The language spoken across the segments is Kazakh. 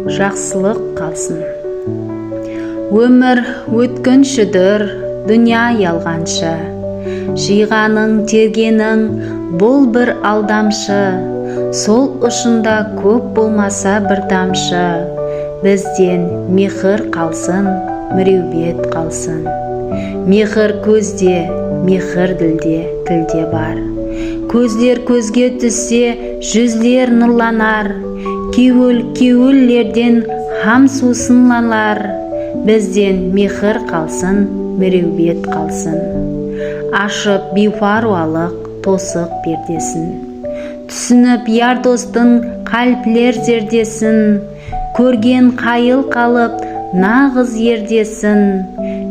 жақсылық қалсын. Өмір өткіншідір, дүния ялғаншы, жиғаның тергенің бұл бір алдамшы, сол ұшында көп болмаса бір тамшы, бізден мехір қалсын, міреубет қалсын. Мехір көзде, мехір тілде бар. Көздер көзге түссе, жүздер нұрланар, кеуіллерден хам сусынланар. Бізден мехір қалсын, міреубет қалсын. Ашып бейфаруалық тосық пердесін, түсініп яр достың қалплер зердесін, көрген қайыл қалып нағыз ердесін.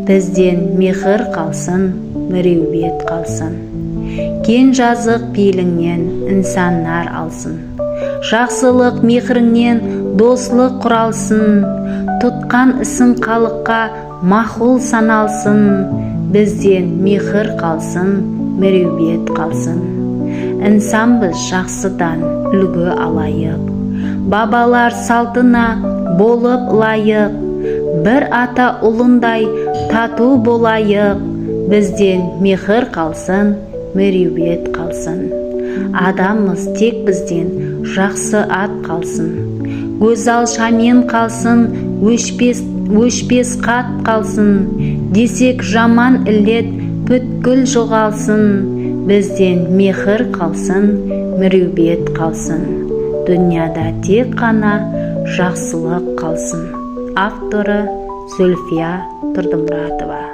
Бізден мехір қалсын, міреубет қалсын. Кен жазық пейіліңнен инсаннар алсын, жақсылық мехіріңнен дослық құралсын, тұтқан ісің халыққа мақұл саналсын. Бізден мехір қалсын, міреубет қалсын. Инсанбыз жақсыдан үлгі алайық, бабалар салтына болып лайық, бір ата ұлындай тату болайық. Бізден мехір қалсын, міреубет қалсын. Адамыз тек бізден жақсы ат қалсын, көзал шамен қалсын, өшпес қат қалсын. Десек жаман ілет бүткіл жоғалсын. Бізден мехір қалсын, міреубет қалсын. Дүнияда тек қана жақсылық қалсын. Авторы Зульфия Тұрдымұратова.